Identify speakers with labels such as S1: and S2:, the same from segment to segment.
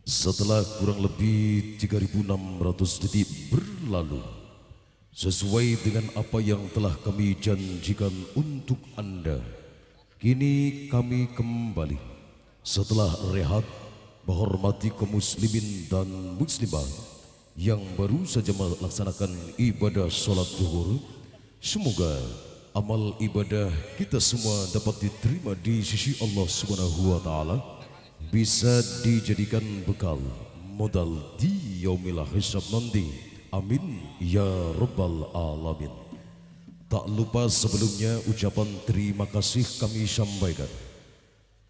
S1: Setelah kurang lebih 3.600 detik berlalu, sesuai dengan apa yang telah kami janjikan untuk Anda, kini kami kembali setelah rehat menghormati kaum muslimin dan muslimat yang baru saja melaksanakan ibadah sholat zuhur. Semoga amal ibadah kita semua dapat diterima di sisi Allah Subhanahu wa taala, bisa dijadikan bekal modal di yaumil hisab nanti. Amin ya rabbal alamin. Tak lupa sebelumnya ucapan terima kasih kami sampaikan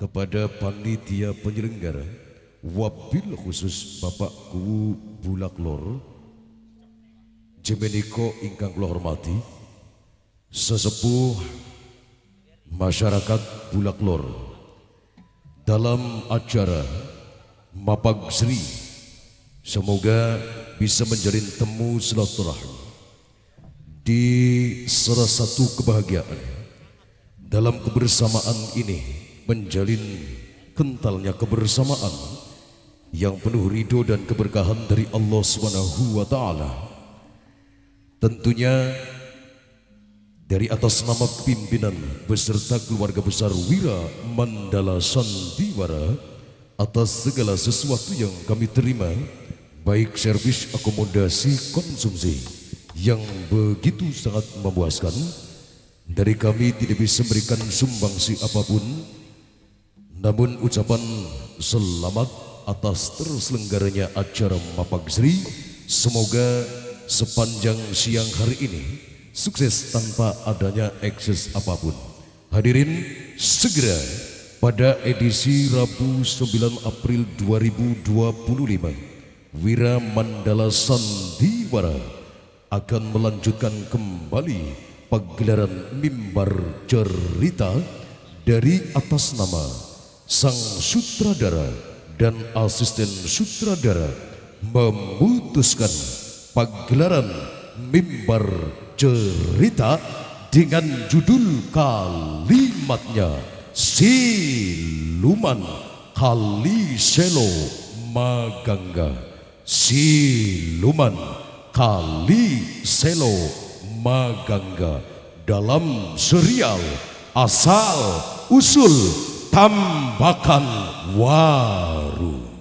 S1: kepada panitia penyelenggara, wabil khusus Bapak Kuwu Bulak Lor Jemeniko ingkang kula hormati, sesepuh masyarakat Bulak Lor dalam acara Mapag Sri. Semoga bisa menjalin temu silaturahmi di salah satu kebahagiaan dalam kebersamaan ini, menjalin kentalnya kebersamaan yang penuh ridho dan keberkahan dari Allah Subhanahu wa taala. Tentunya dari atas nama pimpinan beserta keluarga besar Wira Mandala Sandiwara, atas segala sesuatu yang kami terima, baik servis akomodasi konsumsi yang begitu sangat memuaskan, dari kami tidak bisa memberikan sumbangsi apapun, namun ucapan selamat atas terselenggaranya acara Mapag Sri. Semoga sepanjang siang hari ini sukses tanpa adanya ekses apapun. Hadirin, segera pada edisi Rabu 9 April 2025, Wira Mandala Sandiwara akan melanjutkan kembali pagelaran mimbar cerita dari atas nama sang sutradara dan asisten sutradara, memutuskan pagelaran mimbar cerita dengan judul kalimatnya Siluman Kali Selo Magangga. Siluman Kali Selo Magangga dalam serial Asal Usul Tambakan Waru.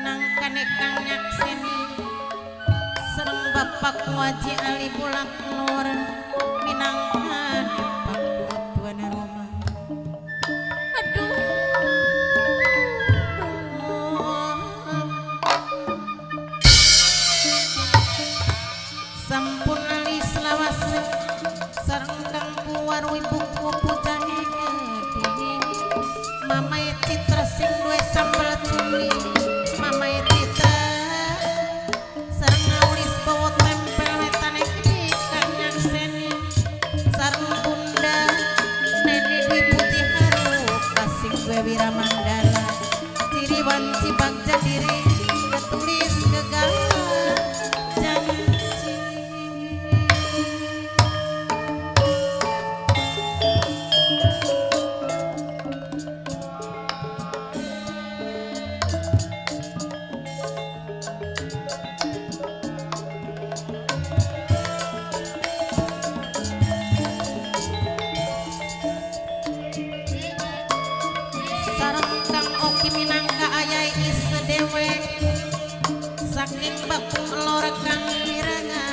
S2: minangkane kang nyakseni sareng Bapak Waji Ali Bulak Lor minangkane Pak Tuan Roma. Aduh sampun ali selawase sareng kang puar wibu pujahe gede Mamae Citra sing duwe sambel cumi Mamae Citra sareng ngaulis bawa tempel wetane iki kang nyakseni sareng bunda Neni Dwi Puji Haru kasing duwe wiramandala ciri wanci bagja diri ketulis gegala janji sareng kang oki minangka ayai isedewe saking bakung lor kang miranga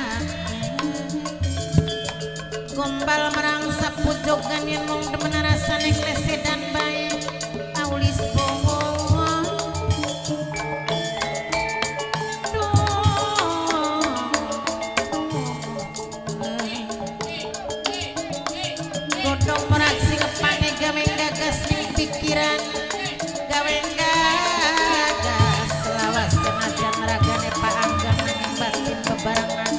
S2: gombal merang sapujogan yen mung demen rasane klese dan bae aulis bowo godhong merak sing ngepane gawe gagas ning pikiran gawe gagas lawas senajan ragane Pak Anggang nanging batin bebarengan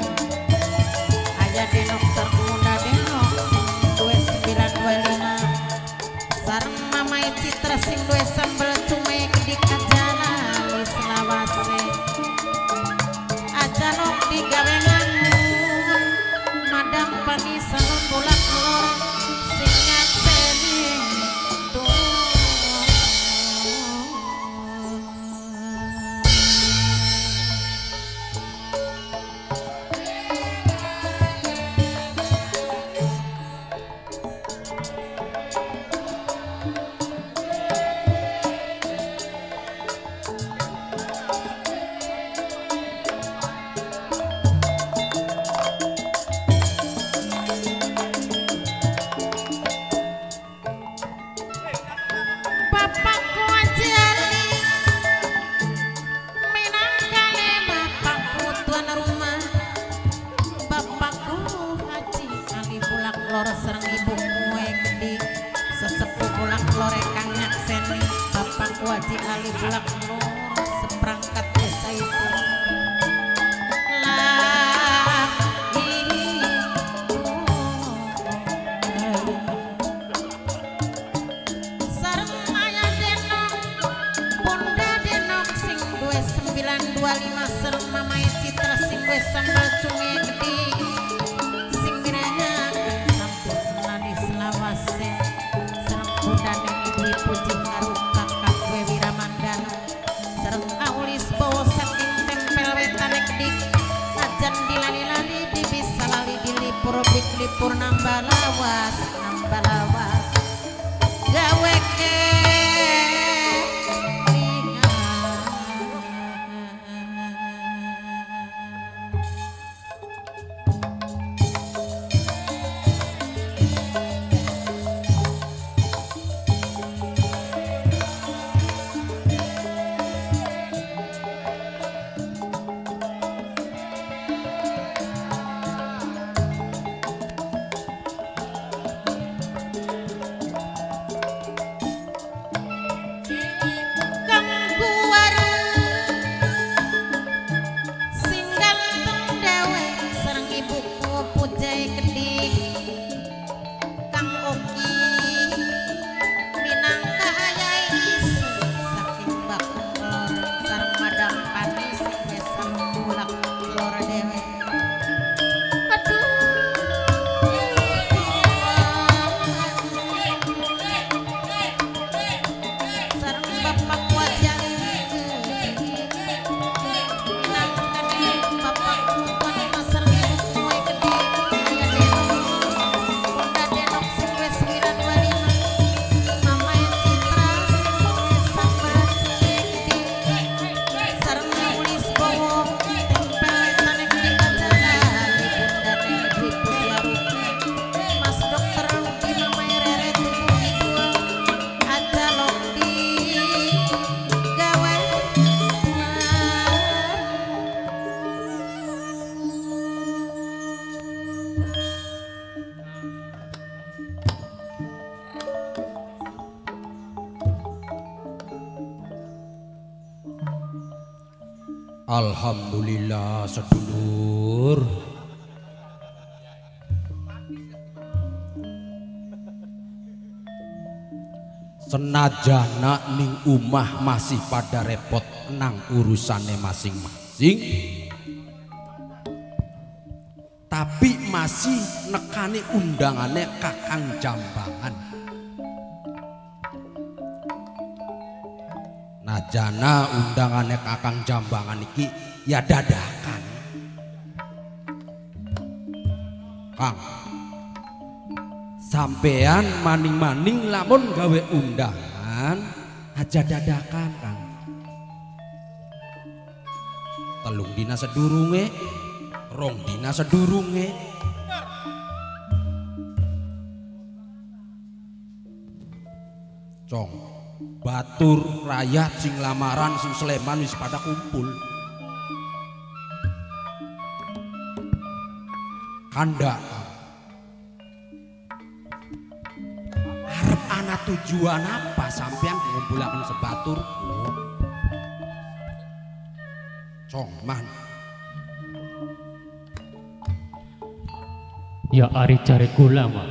S2: aya denok termuda denok duwe 925 sareng Mamae Citra sing duwe sambel cume di kajana wis lawase aja nok digawe nganggur madam panisa bulak lor sing nyakseni Bapakku Haji Ali minangkane bapakku tuan rumah Bapakku Haji Ali Bulak Lor sareng ibuku gede sesepuh Bulak Lor kang nyakseni Bapakku Haji Ali Bulak Lor seperangkat desa itu sareng Maya Denok Bunda Denok sing duwe 925 sareng Mamae Citra sing duwe sambal cumi gede sing miranya sampun nali selawase sareng Bunda Neni Dwi Puji Haru kakak duwe wiramandala
S3: Alhamdulillah sedulur. Senajana ning umah masih pada repot nang urusane masing-masing, tapi masih nekani undangane Kakang Jambangan. Najana undangane Kakang Jambangan iki ya dadakan. Kang, sampean maning-maning lamun gawe undangan aja dadakan, Kang. Telung dina sedurunge, rong dina sedurunge. Cong, batur rakyat sing lamaran sing Sleman wis pada kumpul. Kanda arep ana tujuan apa sampean ngumpulaken sebaturku? Cong man.
S4: Ya ari cari kula mah.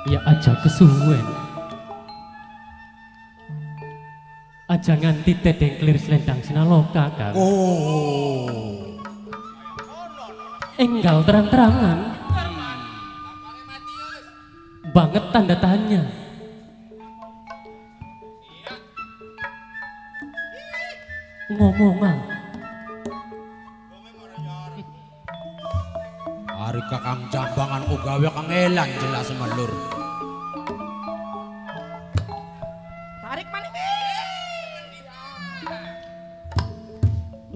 S4: Ya aja kesuwen. Aja nganti tedengklir selendang sinaloka, Kang.
S3: Oh.
S4: Enggal terang-terangan. Banget tanda tanya. Ngomongan.
S3: Ari Kakang Jambangan ku gawe kang elan jelas melur.
S2: Tarik maning.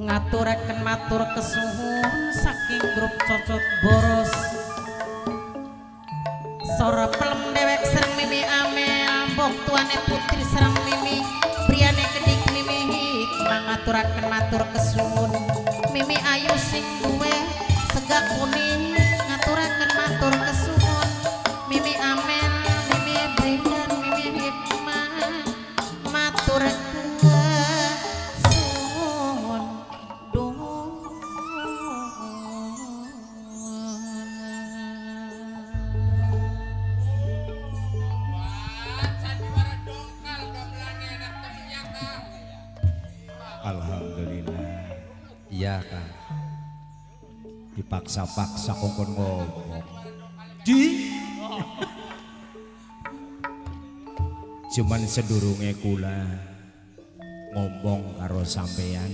S2: Ngaturaken matur kesuwun saking grup Cocot Boros. Sora pelem dewek sereng Mimi Amel, mbok tuane putri sereng Mimi, priyane kedik Mimi hikmah ngaturaken matur kesuwun. Mimi ayu sing duwe segak kuning ngaturaken matur kesuwun. Mimi Amel, Mimi Brindan, Mimi hikmah matur kesuwun.
S3: Alhamdulillah. Iya, Kang. Dipaksa-paksa kongkon ngomong. Cuman sedurunge kula ngomong karo sampean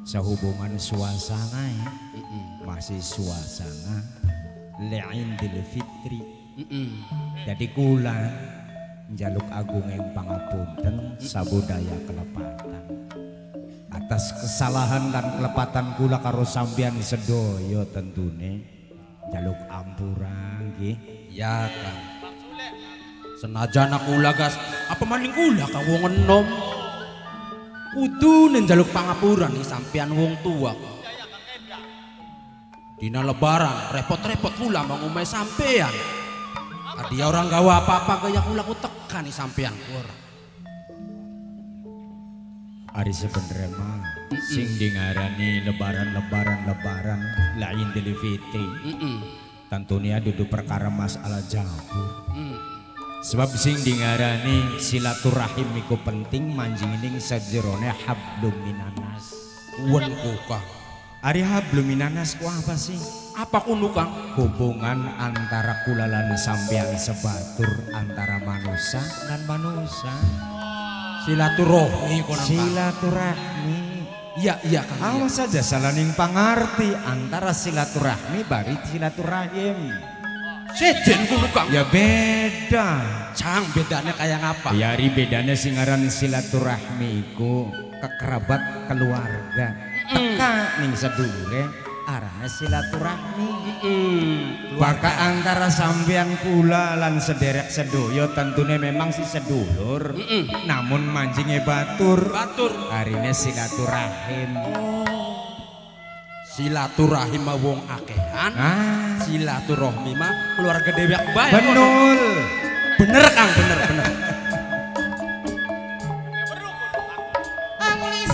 S3: sehubungan suasana ya. Masih suasana L'Idul Fitri. Jadi kula njaluk agung yang pangapunten sabudaya kelepatan atas kesalahan dan kelepatan kula karo sampean sedoyo tentune njaluk ampura nggih. Ya, Kang. Senajan kula gas apa maning kula kang wong enom kudu njaluk pangapuran nih sampean wong tua. Dina lebaran repot-repot kula mau ngomai sampean. Dia orang gawa apa-apa gaya kula ku tekan nih sampean ora. Ari sebenernya mah sing dingarani lebaran L'Idul Fitri. Tentunya duduk perkara masalah jauh. Sebab sing dingarani silaturahim iku penting manjing sajerone hablum minanas. Wen Kang. Ari hablum minanas ku apa sih? Apa kuno Kang? Hubungan antara kula lan sampean sebatur antara manusia dan manusia. Silaturahmi kono. Silaturahmi. Iya Kang. Awas saja salaning pangarti antara silaturahmi bari silaturahim. Sejen kuno Kang. Ya beda. Cang bedanya kayak ngapa? Ya ri bedanya singaran silaturahmi iku kekerabat keluarga. Teka ning sedulure arane silaturahmi. Maka antara sampean kula lan sederek sedoyo tentunya memang si sedulur. Namun manjinge batur. Harine silaturahim. Silaturahim mah wong akehan. Silaturahmi mah keluarga dewek bae. Bener Kang, bener.
S2: Anglis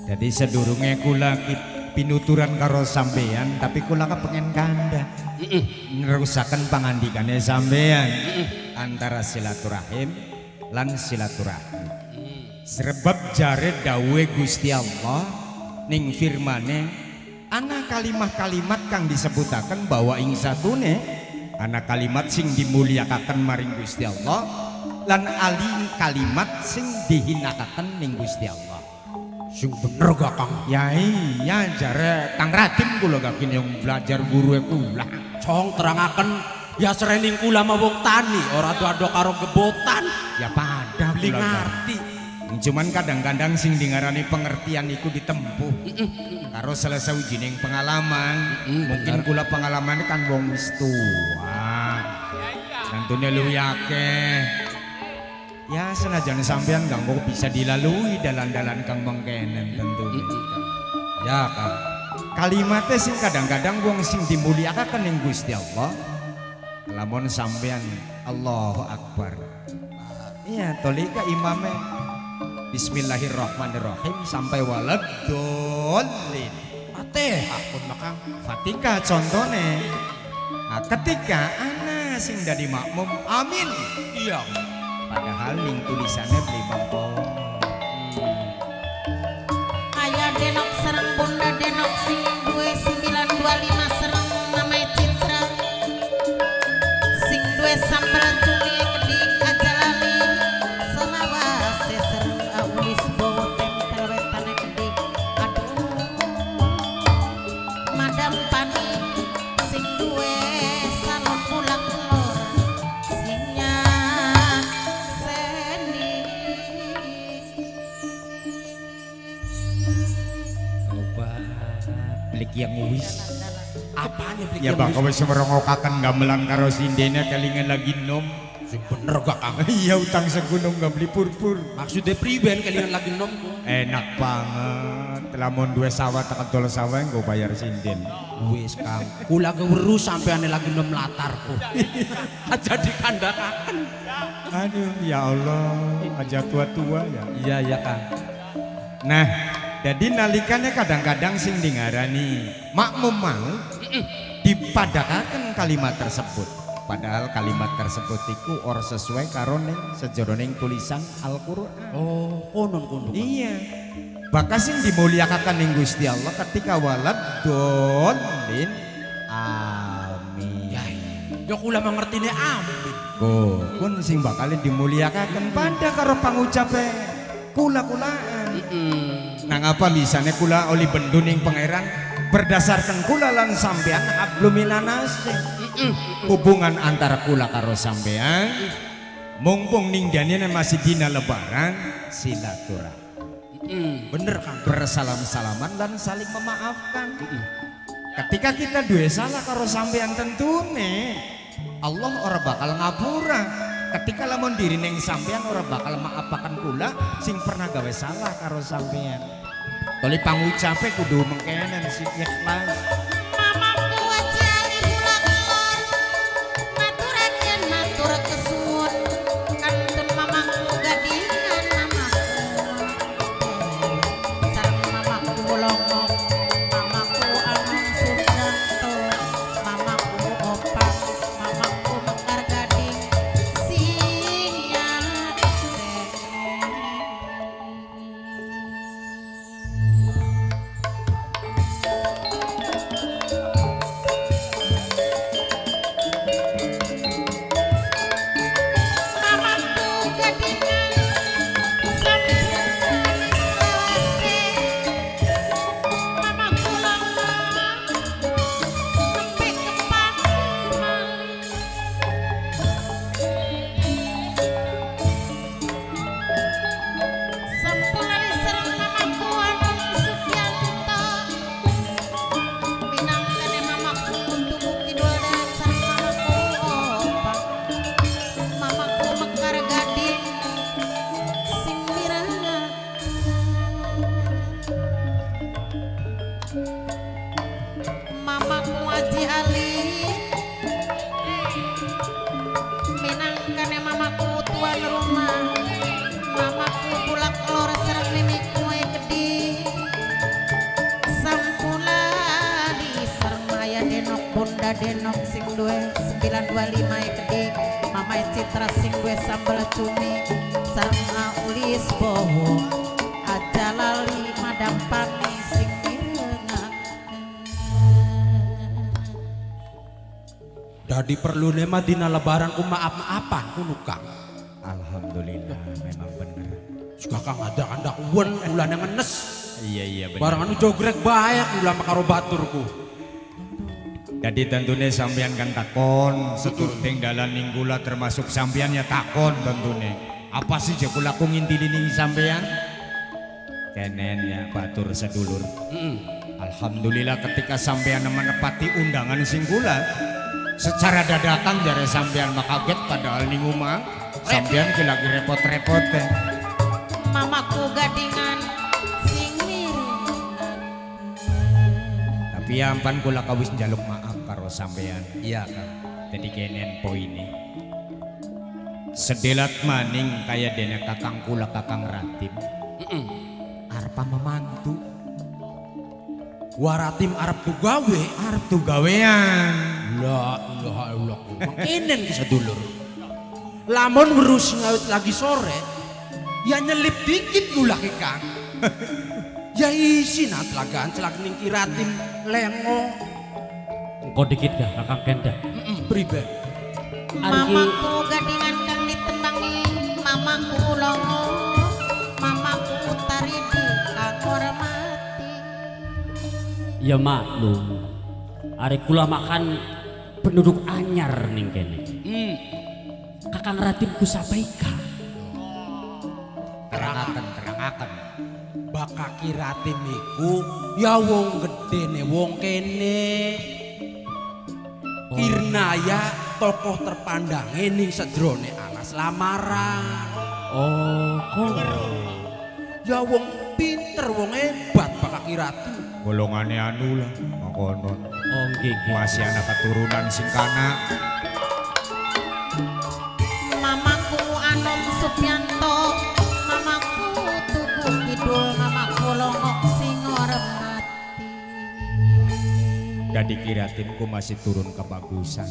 S3: Jadi sedurunge kula pinuturan karo sampean tapi kula kepengen kanda ngerusakan pangandikane sampean antara silaturahim lan silaturahmi. Sebab jare dawe Gusti Allah ning firmane ana kalimat-kalimat kang disebutaken bahwa ing satune ana kalimat sing dimulyakaken maring Gusti Allah lan ali kalimat sing dihinakaken ning Gusti Allah.
S5: Sing bener gak Kang?
S3: Ya iya jare Kang Radim kula gak kene yang belajar guru kula.
S5: Cong terangaken ya serening kula mah wong tani ora ado karo gebotan.
S3: Ya pada
S5: Beli
S3: kula
S5: ngarti.
S3: Cuman kadang-kadang sing dingarani pengertian iku ditempuh karo selesai ujining pengalaman. Mungkin kula pengalaman kan wong wis tua. Santune luwih akeh. Ya senajan sampean gak mau bisa dilalui dalan-dalan kang mengkenen tentunya. Ya Kang. Kalimatnya sing kadang-kadang wong sing dimulyakaken ning Gusti Allah. Lamun sampean Allahu Akbar. Iya, tolika imame Bismillahirrahmanirrahim sampai walad dolin. Fatihah pun makang. Fatihah contohnya. Nah, ketika ana sing dadi makmum amin. Iya. Padahal ning tulisannya beli mangkong.
S2: Ayah denok sereng bunda denok sing duwe 925 sereng namanya Citra sing duwe sampel cumi gede kajalali selawase sereng aulis bawa tempel wetane gede aduh madam pani sing duwe salon pulang lor singnya
S3: Blik yang wis.
S5: Apanya beli
S3: Ya bang wis merongokaken gamelan karo sindene kelingan lagi nom.
S5: sing bener gak Kang?
S3: Iya utang segunung gak beli purpur.
S5: Maksudnya priben kelingan lagi nom ku.
S3: Enak banget. Lamun dua sawah tekan tol sawah gue bayar sinden.
S5: Wis Kang, kula geweru sampeane lagi nom latarku. Aja dikandakaken.
S3: Aduh ya Allah, aja tua-tua ya.
S5: Iya ya Kang.
S3: Nah, jadi nalikannya kadang-kadang sing dingarani makmum mau dipadakaken kalimat tersebut. Padahal kalimat tersebut iku ora sesuai karo ning sejroning tulisan Al-Qur'an.
S5: Oh, konon.
S3: Iya. Bakal sing dimulyakaken ning Gusti Allah ketika walad dolin amin.
S5: Ya kula mengertine amin.
S3: Pun sing bakal dimulyakaken pada karo pangucape kula-kulaan. Nang apa misalnya kula oli benduning pangeran berdasarkan kula lan sampean habluminanas. Hubungan antara kula karo sampean mumpung ning janine masih dina lebaran silaturahmi.
S5: Bener Kang.
S3: Bersalam-salaman dan saling memaafkan. Ketika kita duwe salah karo sampean tentune Allah ora bakal ngapura. Ketika lamun diri ning sampean ora bakal maafakan kula sing pernah gawe salah karo sampean. Toli pangucape kudu mengkenen sing ikhlas.
S2: mamaku aja pulang lor maturakeun matur kesuwun kantun mamaku gadingan mamaku sareng mamaku longo mamaku angon suryanto mamaku opak mamaku mekar gading sinya Bunda Denok sing duwe 925 gede Mama Citra sing duwe sambal cumi sareng Aulis Bowo aja lali madam pani sing mirengaken
S5: Dadi perlu nema dina lebaran ku maaf-maafan kuno Kang.
S3: Alhamdulillah memang bener.
S5: Juga Kang ada kandak wen ulan yang ngenes.
S3: Iya bener.
S5: Barang anu jogrek bayak ulah karo baturku.
S3: Jadi tentunya sampean kan takon setur tinggalan ning kula termasuk sampean ya takon tentunya. Apa sih je kula ku ngintili ning sampean? Kenen ya batur sedulur. Alhamdulillah ketika sampean menepati undangan sing kula secara dadakan jare sampean makaget padahal ning omah sampean ki lagi repot-repot teh.
S2: Mamaku gadingan sing mirengaken
S3: Tapi ampan kula kawis njaluk maaf karo sampean.
S5: Iya Kang.
S3: Jadi kenen poine. Sedelat maning kaya dene kakang kula kakang Ratim. Arpa memantu.
S5: Waratim Arab tu gawe.
S3: Arep tuh gawean.
S5: La ilaha illallah. Makinen ki sedulur. Lamun werus ngawit lagi sore, ya nyelip dikit gula ki Kang. Ya isi nah telagaan celak ning Kiratim lengo.
S4: Engko dikit gak kakang Kenda.
S5: Pribe.
S2: Mamaku gadingan kang ditembangi Mamaku longo Mamaku taridi kang hormati
S4: Ya maklum. Arek kula makan penduduk anyar ning kene. Kakang Ratim ku sapaika.
S3: Terangaken.
S5: Bakal Kiratim iku ya wong gedene wong kene. Kirnaya tokoh terpandang ning sedrone alas lamaran.
S4: Oh, kono.
S5: Ya wong pinter wong hebat bakal Kiratim.
S3: Golongane anu lah makonon.
S4: Oh, nggih nggih.
S3: Masih anak keturunan sing kana.
S2: Mamaku Anom Supianto Mamaku Tugu Kidul Mamaku Longo sing hormati
S3: Jadi Kiratimku masih turun kebagusan.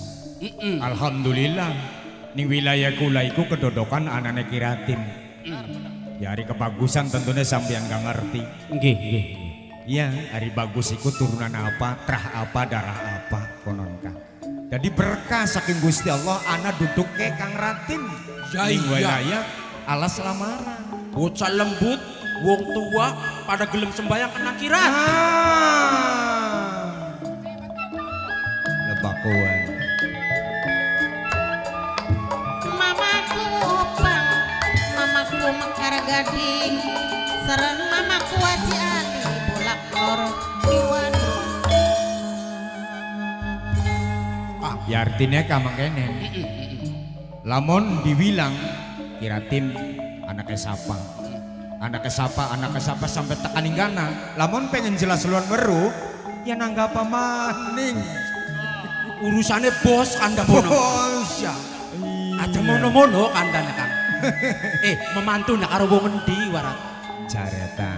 S3: Alhamdulillah ning wilayah kula iku kedodokan anane Kiratim. Ya hari kebagusan tentunya sampean gak ngerti.
S4: Nggih nggih.
S3: Iya, hari bagus iku turunan apa, trah apa, darah apa konon Kang. Jadi berkah saking Gusti Allah ana duduk ke Kang Ratim.
S5: Ya
S3: Ning
S5: iya.
S3: wilayah alas lamaran.
S5: Bocah lembut, wong tua pada gelem sembayang kena Kiratim.
S3: Lebakuan.
S2: Mamaku Opang Mamaku Mekar Gading sareng Mamaku Haji Ali bolak lor Diwanu
S3: Ya artinya kamang kene. Lamun dibilang Kiratim anaknya siapa? Anaknya siapa sampai tekaning gana. Lamun pengen jelas luar weruh ya nanggapa maning.
S5: Urusannya bos kanda mono.
S3: Bos.
S5: Ya. Aja mono-mono kandane Kang. Memantu nak karo wong endi warat?
S3: Jareta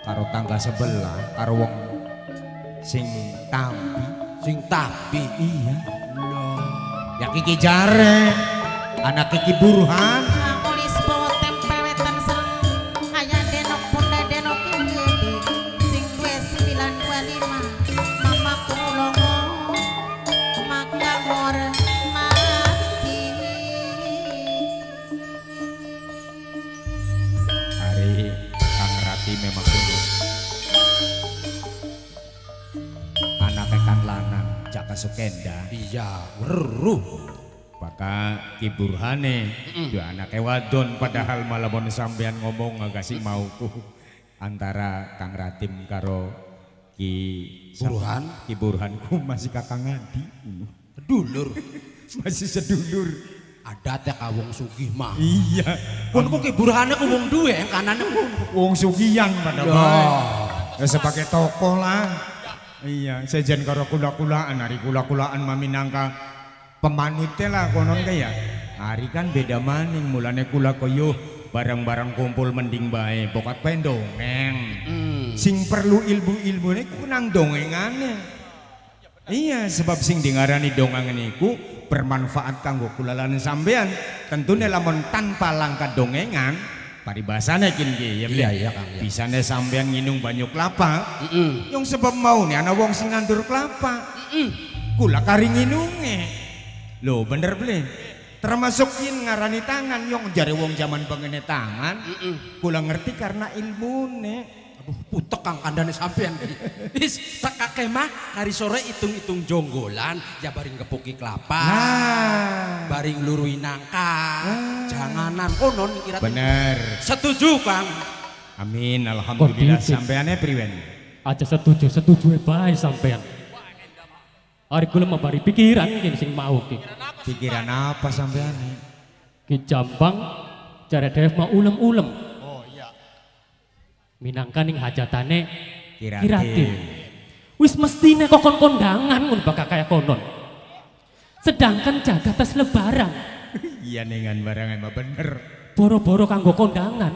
S3: karo tangga sebelah karo wong sing tampi.
S5: Sing tapi
S3: Iya. Ya Kiki Jare, anak Kiki Burhan.
S2: Aulis Bowo tempel wetan sereng aya Denok Bunda Denok gede sing duwe 925 Mamaku Longo maka hormati
S3: Hari Kang Rati memang dulu anaknya Kang Lanang Jaka Sukenda.
S5: iya weruh.
S3: Maka Ki Burhane dua anaknya wadon padahal malamun sampean ngomong agak sih mauku antara Kang Ratim karo Ki
S5: Burhan?
S3: Ki Burhanku masih kakang ngadi.
S5: Dulur.
S3: Masih sedulur.
S5: Adat ya kawong sugih mah.
S3: Iya.
S5: Kon kok Burhane ku wong duwe yang kanane
S3: Wong Sugiyan pada bae. Ya sebagai tokoh lah. Iya, sejen karo kula-kulaan, hari kula-kulaan maminangka pemanute lah konon kaya. Hari kan beda maning, mulane kula koyo barang-barang kumpul mending bae, pokat bae dongeng. Sing perlu ilmu-ilmune ku nang dongengane. Iya, sebab sing dingarani dongangan iku bermanfaat kanggo kulalan sampean. Tentunya lamun tanpa langkah dongengan, paribasane kin ya.
S5: Iya Kang. Ya.
S3: Bisane sampean nginung banyu kelapa. Yang sebab mau nih ana wong sing nandur kelapa. Kula kari nginunge. Loh bener beli. Termasuk yin ngarani tangan yang jare wong zaman pengene tangan. Kula ngerti karena ilmune.
S5: Putek Kang kandane sampean. Wis sakake mah hari sore hitung-hitung jonggolan ya baring kepuki kelapa.
S3: Nah,
S5: baring lurui nangka. Janganan konon kira.
S3: Bener.
S5: Setuju Kang.
S3: Amin alhamdulillah. Sampeane priwen?
S4: Aja setuju bae sampean. Ari kula mabari pikiran gini sing mau ki.
S3: Pikiran apa sampeane?
S4: Ki Jambang jare dhewe mau ulem-ulem. Minangka ning hajatane Kiratin. Wis mestine kok kondangan ngono bakal kaya konon. Sedangkan jagatas lebaran.
S3: Iya nengan barangan mah bener.
S4: Boro-boro kanggo kondangan.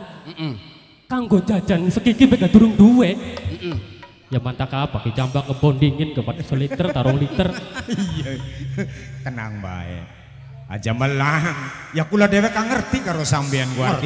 S4: Kanggo jajan sekiki bega durung duwe. Ya mantak apa ki Jambang ngebondingin ke 4 liter tarung liter.
S3: Iya. Tenang bae. Aja melang. Ya kula dhewe kang ngerti karo sampean gua.